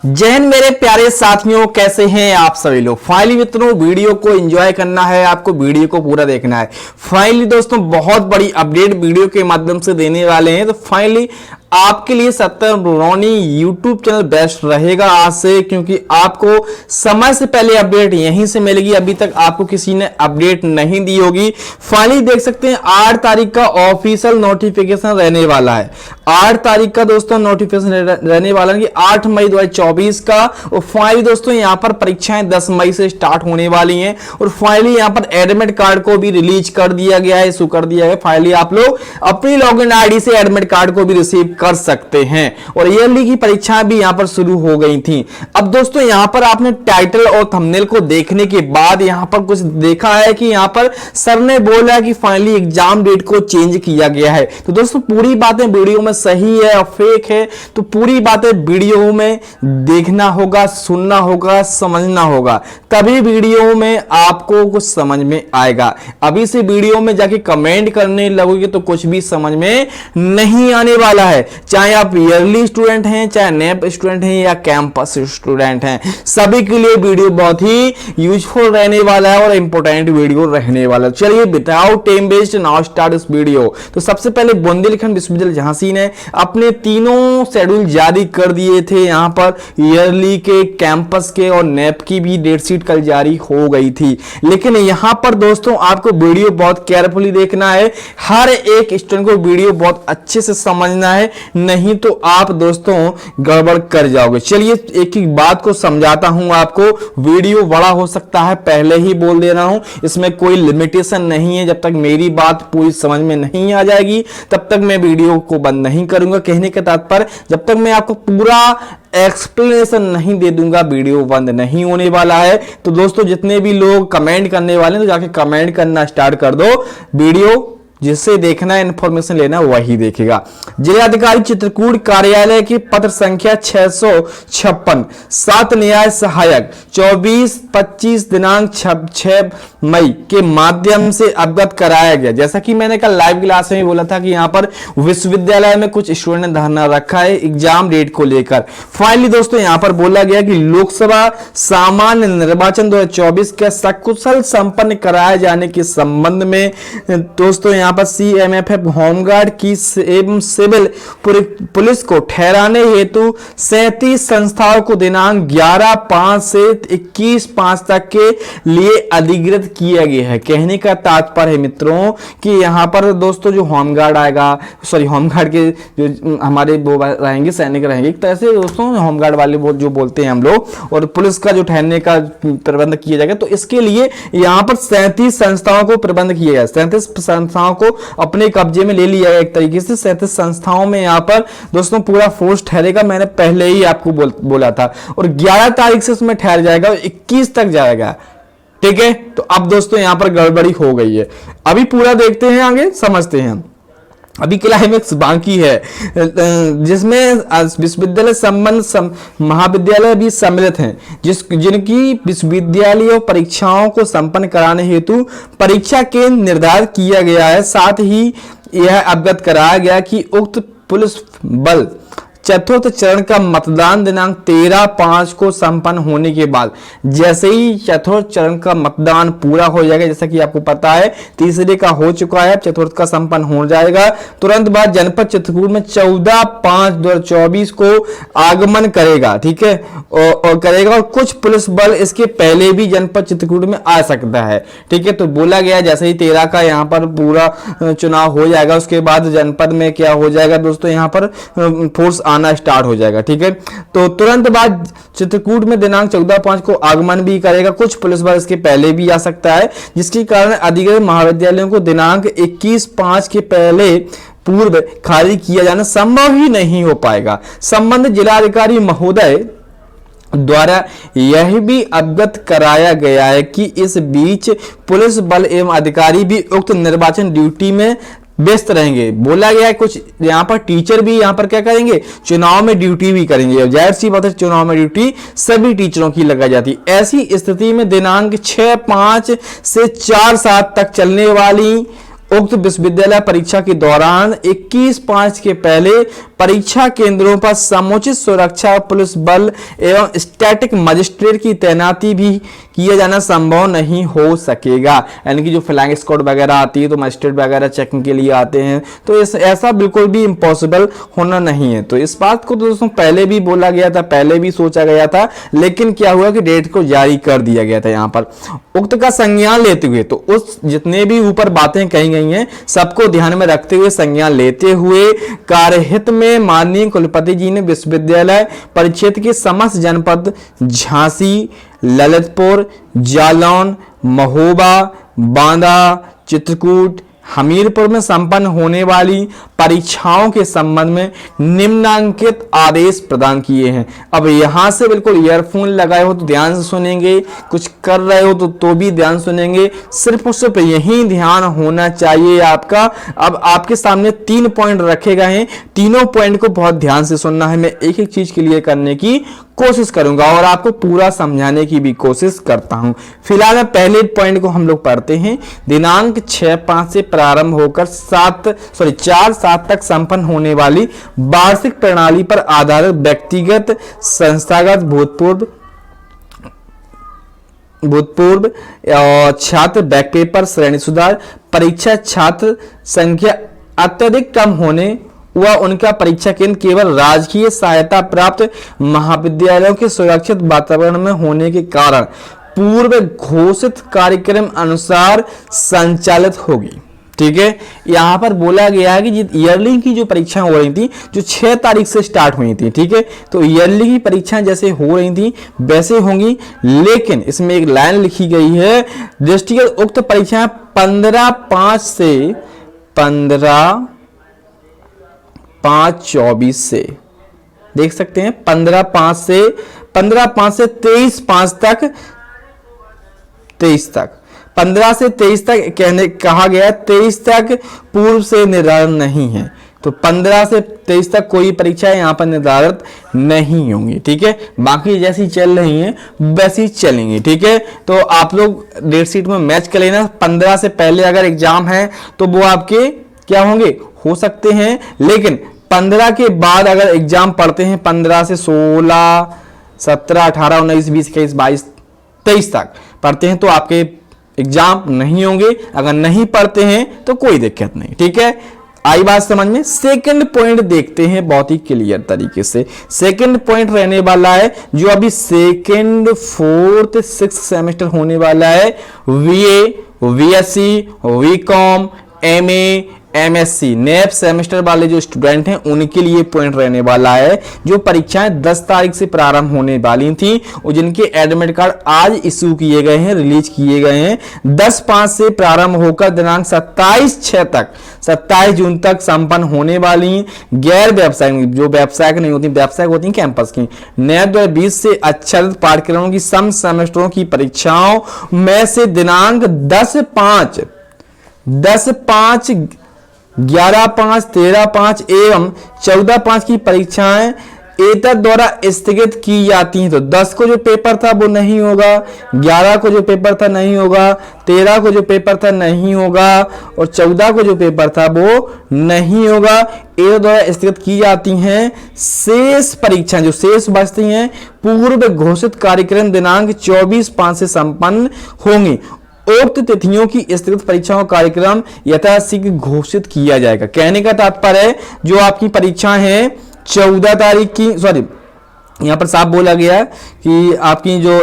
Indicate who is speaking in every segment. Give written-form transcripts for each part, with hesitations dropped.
Speaker 1: जय हिंद मेरे प्यारे साथियों, कैसे हैं आप सभी लोग। फाइनली मित्रों, वीडियो को एंजॉय करना है, आपको वीडियो को पूरा देखना है। फाइनली दोस्तों, बहुत बड़ी अपडेट वीडियो के माध्यम से देने वाले हैं। तो फाइनली आपके लिए सत्यम रोनी यूट्यूब चैनल बेस्ट रहेगा आज से, क्योंकि आपको समय से पहले अपडेट यहीं से मिलेगी। अभी तक आपको किसी ने अपडेट नहीं दी होगी। फाइनली देख सकते हैं 8 तारीख का ऑफिशियल नोटिफिकेशन रहने वाला है। 8 तारीख का दोस्तों नोटिफिकेशन रहने वाला है कि 8 मई 2024 का। और फाइनली दोस्तों यहाँ पर परीक्षाएं 10 मई से स्टार्ट होने वाली हैं। और फाइनली यहाँ पर एडमिट कार्ड को भी रिलीज कर दिया गया है, इशू कर दिया है। फाइनली आप लोग अपनी लॉगिन आईडी से एडमिट कार्ड को भी रिसीव कर सकते हैं। और ईयरली की परीक्षाएं भी यहां पर शुरू हो गई थी। अब दोस्तों यहां पर आपने टाइटल और थंबनेल को देखने के बाद यहां पर कुछ देखा है कि यहां पर सर ने बोला कि फाइनली एग्जाम डेट को चेंज किया गया है। तो दोस्तों पूरी बातें वीडियो में सही है और फेक है, तो पूरी बातें वीडियो में देखना होगा, सुनना होगा, समझना होगा, तभी वीडियो में आपको कुछ समझ में आएगा। अभी से वीडियो में जाके कमेंट करने लगोगे तो कुछ भी समझ में नहीं आने वाला है। चाहे आप ईयरली स्टूडेंट हैं, चाहे नेप स्टूडेंट हैं या कैंपस स्टूडेंट हैं, सभी के लिए वीडियो बहुत ही यूजफुल रहने वाला है और इंपॉर्टेंट वीडियो रहने वाला है। चलिए without time waste now start इस वीडियो। तो सबसे पहले बुंदेलखंड विश्वविद्यालय झांसी ने अपने तीनों शेड्यूल जारी कर दिए थे। यहां पर ईयरली के, कैंपस के और नेप की भी डेट शीट कल जारी हो गई थी। लेकिन यहां पर दोस्तों आपको वीडियो बहुत केयरफुली देखना है, हर एक स्टूडेंट को वीडियो बहुत अच्छे से समझना है, नहीं तो आप दोस्तों गड़बड़ कर जाओगे। चलिए एक एक बात को समझाता हूं आपको। वीडियो बड़ा हो सकता है, पहले ही बोल दे रहा हूं, इसमें कोई लिमिटेशन नहीं है। जब तक मेरी बात पूरी समझ में नहीं आ जाएगी तब तक मैं वीडियो को बंद नहीं करूंगा। कहने का तात्पर्य, जब तक मैं आपको पूरा एक्सप्लेनेशन नहीं दे दूंगा वीडियो बंद नहीं होने वाला है। तो दोस्तों जितने भी लोग कमेंट करने वाले हैं तो जाके कमेंट करना स्टार्ट कर दो। वीडियो जिससे देखना है, इंफॉर्मेशन लेना, वही देखेगा। जिलाधिकारी चित्रकूट कार्यालय की पत्र संख्या 656 7 न्याय सहायक 24-25 दिनांक 6 मई के माध्यम से अवगत कराया गया। जैसा कि मैंने कल लाइव क्लास में बोला था कि यहां पर विश्वविद्यालय में कुछ स्टूडेंट ने धरना रखा है एग्जाम डेट को लेकर। फाइनली दोस्तों यहां पर बोला गया कि लोकसभा सामान्य निर्वाचन 2024 का सकुशल संपन्न कराए जाने के संबंध में दोस्तों यहां पर CMFF होमगार्ड की एवं सिविल पुलिस को ठहराने हेतु 37 संस्थाओं को दिनांक 11/5 से 21/5 तक के लिए अधिकृत किया गया है। कहने का तात्पर्य है मित्रों कि यहां पर दोस्तों जो होमगार्ड आएगा, सॉरी होमगार्ड के जो हमारे वो रहेंगे, सैनिक रहेंगे, एक तरह से दोस्तों होमगार्ड वाले जो बोलते हैं हम लोग, और पुलिस का जो ठहरने का प्रबंध किया जाएगा। तो इसके लिए यहां पर 37 संस्थाओं को प्रबंध किया गया। 37 संस्थाओं को अपने कब्जे में ले लिया गया एक तरीके से। 37 संस्थाओं में यहां पर दोस्तों पूरा फोर्स ठहरेगा, मैंने पहले ही आपको बोला था। और 11 तारीख से उसमें ठहर जाएगा और 21 तक जाएगा। ठीक है, तो अब दोस्तों यहां पर गड़बड़ी हो गई है। अभी पूरा देखते हैं, आगे समझते हैं। अभी क्लाइमेक्स बाकी है जिसमें विश्वविद्यालय संबंध महाविद्यालय भी सम्मिलित हैं, जिनकी विश्वविद्यालय परीक्षाओं को संपन्न कराने हेतु परीक्षा केंद्र निर्धारित किया गया है। साथ ही यह अवगत कराया गया कि उक्त पुलिस बल चतुर्थ चरण का मतदान दिनांक 13/5 को संपन्न होने के बाद, जैसे ही चतुर्थ चरण का मतदान पूरा हो जाएगा, जैसा कि आपको पता है तीसरे का हो चुका है, चतुर्थ का संपन्न हो जाएगा, तुरंत बाद जनपद चित्रकूट में 14/5/2024 को आगमन करेगा। ठीक है, और करेगा। और कुछ पुलिस बल इसके पहले भी जनपद चित्रकूट में आ सकता है। ठीक है, तो बोला गया जैसे ही 13 का यहाँ पर पूरा चुनाव हो जाएगा, उसके बाद जनपद में क्या हो जाएगा दोस्तों, यहाँ पर फोर्स आना स्टार्ट हो जाएगा। ठीक है, तो तुरंत बाद चित्रकूट में दिनांक 14/5 को आगमन भी करेगा। कुछ पुलिस बल इसके पहले भी आ सकता है, जिसके कारण अधिकृत महाविद्यालयों को दिनांक 21/5 के पहले पूर्व खाली किया जाना संभव ही नहीं हो पाएगा। संबंधित जिलाधिकारी महोदय द्वारा यह भी अवगत कराया गया है कि इस बीच पुलिस बल एवं अधिकारी भी उक्त निर्वाचन ड्यूटी में व्यस्त रहेंगे। बोला गया है कुछ यहाँ पर टीचर भी यहाँ पर क्या करेंगे, चुनाव में ड्यूटी भी करेंगे। जाहिर सी बात है चुनाव में ड्यूटी सभी टीचरों की लगाई जाती। ऐसी स्थिति में दिनांक 6/5 से 4/7 तक चलने वाली उक्त विश्वविद्यालय परीक्षा के दौरान 21/5 के पहले परीक्षा केंद्रों पर समुचित सुरक्षा, पुलिस बल एवं स्टैटिक मजिस्ट्रेट की तैनाती भी किया जाना संभव नहीं हो सकेगा। यानी कि जो फ्लाइंग स्क्वाड वगैरह आती है तो मजिस्ट्रेट वगैरह चेकिंग के लिए आते हैं, तो ऐसा बिल्कुल भी इम्पॉसिबल होना नहीं है। तो इस बात को तो दोस्तों पहले भी बोला गया था, पहले भी सोचा गया था, लेकिन क्या हुआ कि डेट को जारी कर दिया गया था। यहाँ पर उक्त का संज्ञान लेते हुए, तो उस जितने भी ऊपर बातें कही गई हैं सबको ध्यान में रखते हुए, संज्ञान लेते हुए कार्यहित में माननीय कुलपति जी ने विश्वविद्यालय परिक्षेत्र के समस्त जनपद झांसी, ललितपुर, जालौन, महोबा, बांदा, चित्रकूट, हमीरपुर में संपन्न होने वाली परीक्षाओं के संबंध में निम्नांकित आदेश प्रदान किए हैं। अब यहां से बिल्कुल ईयरफोन लगाए हो तो ध्यान से सुनेंगे, कुछ कर रहे हो तो भी ध्यान सुनेंगे, सिर्फ और सिर्फ यही ध्यान होना चाहिए आपका। अब आपके सामने 3 पॉइंट रखे गए हैं, तीनों पॉइंट को बहुत ध्यान से सुनना है। मैं एक एक चीज क्लियर करने की कोशिश करूंगा और आपको पूरा समझाने की भी कोशिश करता हूं। फिलहाल पहले पॉइंट को हम लोग पढ़ते हैं। दिनांक 6/5 से प्रारंभ होकर 4/7 तक संपन्न होने वाली वार्षिक प्रणाली पर आधारित व्यक्तिगत, संस्थागत, भूतपूर्व छात्र बैक पेपर श्रेणी सुधार परीक्षा छात्र संख्या अत्यधिक कम होने व उनका परीक्षा केंद्र केवल राजकीय सहायता प्राप्त महाविद्यालयों के सुरक्षित वातावरण में होने के कारण पूर्व घोषित कार्यक्रम अनुसार संचालित होगी। ठीक है, यहां पर बोला गया है कि ईयरली की जो परीक्षाएं हो रही थी, जो 6 तारीख से स्टार्ट हुई थी, ठीक है, तो ईयरली की परीक्षाएं जैसे हो रही थी वैसे होंगी, लेकिन इसमें एक लाइन लिखी गई है, दृष्टिगत उक्त परीक्षाएं 15/5 से 15/5/24 से देख सकते हैं, 15/5 से 23/5 तक 15 से 23 तक कहा गया, 23 तक पूर्व से निर्धारित नहीं है। तो 15 से 23 तक कोई परीक्षाएं यहां पर निर्धारित नहीं होंगी। ठीक है, बाकी जैसी चल रही हैं वैसी चलेंगी। ठीक है, तो आप लोग डेट शीट में मैच कर लेना। 15 से पहले अगर एग्जाम है तो वो आपके क्या होंगे, हो सकते हैं, लेकिन 15 के बाद अगर एग्जाम पढ़ते हैं 15 से 16, 17, 18, 19, 20, 21, 22, 23 तक पढ़ते हैं तो आपके एग्जाम नहीं होंगे। अगर नहीं पढ़ते हैं तो कोई दिक्कत नहीं। ठीक है, आई बात समझ में। सेकंड पॉइंट देखते हैं बहुत ही क्लियर तरीके से। सेकंड पॉइंट रहने वाला है जो अभी सेकंड, 4th, 6th सेमेस्टर होने वाला है, वीए, वीएससी, BCom, MA, MSc NEP semester वाले जो स्टूडेंट हैं उनके लिए पॉइंट रहने वाला है। जो परीक्षाएं 10 तारीख से प्रारंभ होने वाली थी और जिनके एडमिट कार्ड आज इश्यू किए गए हैं, रिलीज किए गए हैं, 10/5 से प्रारंभ होकर दिनांक 27 जून तक संपन्न होने वाली गैर व्यावसायिक, जो व्यावसायिक नहीं होती, व्यावसायिक होती कैंपस की, NAP 2020 से आच्छादित पाठ्यक्रमों की सम सेमेस्टरों की परीक्षाओं में से दिनांक 10/5, 11/5, 13/5 एवं 14/5 की परीक्षाएं एतद द्वारा स्थगित की जाती हैं। तो 10 को जो पेपर था वो नहीं होगा, 11 को जो पेपर था नहीं होगा, 13 को जो पेपर था नहीं होगा और 14 को जो पेपर था वो नहीं होगा। एतद द्वारा स्थगित की जाती हैं। शेष परीक्षाएं जो शेष बचती हैं पूर्व घोषित कार्यक्रम दिनांक 24/5 से संपन्न होंगी। उक्त तिथियों की स्थगित परीक्षाओं का कार्यक्रम यथाशीघ्र घोषित किया जाएगा। कहने का तात्पर्य है जो आपकी परीक्षा है 14 तारीख की, सॉरी यहाँ पर साफ बोला गया है कि आपकी जो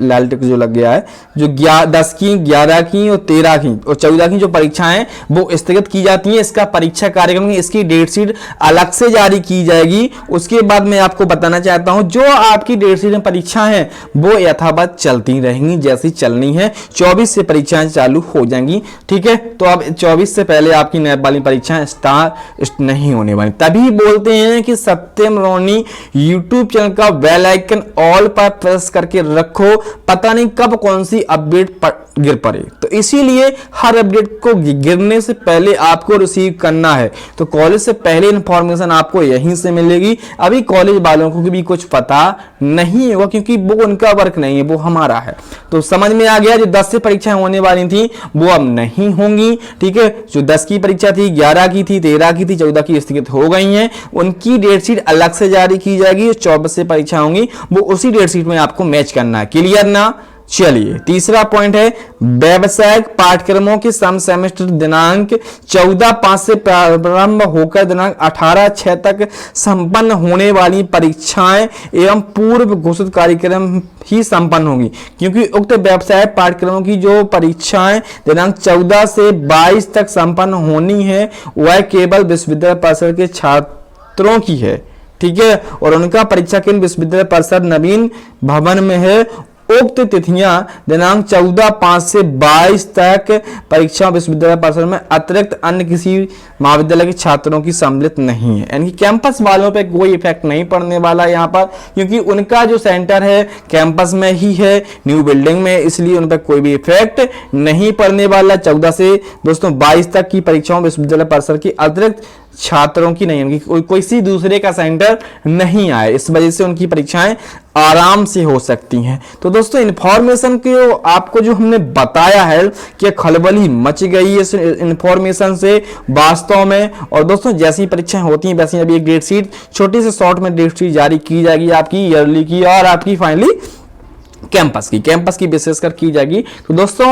Speaker 1: लाल टिक जो लग गया है, जो 10 की, 11 की और 13 की और 14 की जो परीक्षाएं वो स्थगित की जाती हैं। इसका परीक्षा कार्यक्रम की इसकी डेट शीट अलग से जारी की जाएगी। उसके बाद मैं आपको बताना चाहता हूं जो आपकी डेट शीट में परीक्षा है वो यथावत चलती रहेंगी जैसी चलनी है। 24 से परीक्षाएं चालू हो जाएंगी। ठीक है, तो अब 24 से पहले आपकी नैब वाली परीक्षाएं स्टार्ट नहीं होने वाली। तभी बोलते हैं कि सत्यम रोनी यूट्यूब यूट्यूब चैनल का बेल आइकन ऑल पर प्रेस करके रखो, पता नहीं कब कौन सी अपडेट गिर पड़े। तो इसीलिए हर अपडेट को गिरने से पहले आपको रिसीव करना है। तो कॉलेज से पहले इंफॉर्मेशन आपको यहीं से मिलेगी। अभी कॉलेज वालों को भी कुछ पता नहीं होगा क्योंकि वो उनका वर्क नहीं है, वो हमारा है। तो समझ में आ गया, जो 10 से परीक्षाएं होने वाली थी वो अब नहीं होंगी, ठीक है। जो 10 की परीक्षा थी, 11 की थी, 13 की थी, 14 की स्थगित हो गई हैं। उनकी डेट शीट अलग से जारी की जाएगी। 24 से परीक्षा होंगी, वो उसी डेट शीट में आपको मैच करना है। क्लियर ना? चलिए तीसरा पॉइंट है व्यावसायिक पाठ्यक्रमों की सम सेमेस्टर दिनांक 14/5 से प्रारंभ होकर दिनांक 18/6 तक संपन्न होने वाली परीक्षाएं एवं पूर्व घोषित कार्यक्रम ही संपन्न होंगी, क्योंकि उक्त व्यावसायिक पाठ्यक्रमों की जो परीक्षाएं दिनांक 14 से 22 तक संपन्न होनी है वह केवल विश्वविद्यालय परिषद के छात्रों की है, ठीक है। और उनका परीक्षा केंद्र विश्वविद्यालय परिषद नवीन भवन में है। उक्त तिथियां दिनांक 14/5 से 22 तक परीक्षा विश्वविद्यालय परिसर में अतिरिक्त अन्य किसी महाविद्यालय के छात्रों की सम्मिलित नहीं है। यानी कि कैंपस वालों पे कोई इफेक्ट नहीं पड़ने वाला यहाँ पर, क्योंकि उनका जो सेंटर है कैंपस में ही है, न्यू बिल्डिंग में, इसलिए उन पर कोई भी इफेक्ट नहीं पड़ने वाला। 14 से दोस्तों 22 तक की परीक्षाओं विश्वविद्यालय परिसर की अतिरिक्त छात्रों की नहीं, उनकी कोई दूसरे का सेंटर नहीं आए, इस वजह से उनकी परीक्षाएं आराम से हो सकती हैं। तो दोस्तों इंफॉर्मेशन के आपको जो हमने बताया है कि खलबली मच गई है इस इंफॉर्मेशन से वास्तव में। और दोस्तों जैसी परीक्षाएं होती हैं वैसी अभी एक डेट शीट छोटी से शॉर्ट में डेट शीट जारी की जाएगी आपकी ईयरली की और आपकी फाइनली कैंपस की विशेषकर की जाएगी। तो दोस्तों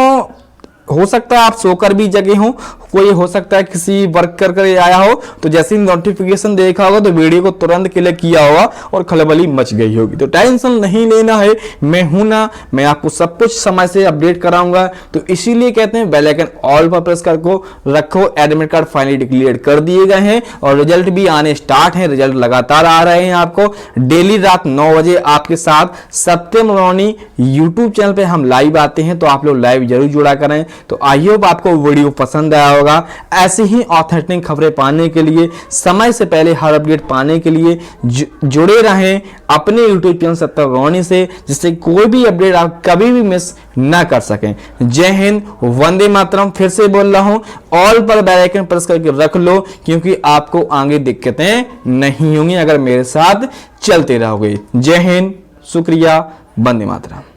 Speaker 1: हो सकता है आप सोकर भी जगे हो, कोई हो सकता है किसी वर्क कर आया हो, तो जैसे ही नोटिफिकेशन देखा होगा तो वीडियो को तुरंत क्लिक किया होगा और खलबली मच गई होगी। तो टेंशन नहीं लेना है, मैं हूं ना, मैं आपको सब कुछ समय से अपडेट कराऊंगा। तो इसीलिए कहते हैं बेल आइकन ऑल पर प्रेस करके रखो। एडमिट कार्ड फाइनली डिक्लेयर कर दिए गए हैं और रिजल्ट भी आने स्टार्ट है। रिजल्ट लगातार आ रहे हैं आपको डेली रात 9 बजे आपके साथ सत्यम रोनी यूट्यूब चैनल पे हम लाइव आते हैं, तो आप लोग लाइव जरूर जुड़ा करें। तो आई होप आपको वीडियो पसंद आया होगा। ऐसी ही ऑथेंटिक खबरें पाने के लिए, समय से पहले हर अपडेट पाने के लिए जुड़े रहें अपने यूट्यूब चैनल सत्यम रोनी से, जिससे कोई भी अपडेट आप कभी भी मिस ना कर सकें। जय हिंद, वंदे मातरम। फिर से बोल रहा हूं, ऑल पर बेल आइकन प्रेस करके रख लो, क्योंकि आपको आगे दिक्कतें नहीं होंगी अगर मेरे साथ चलते रहोगे। जय हिंद, शुक्रिया, वंदे मातरम।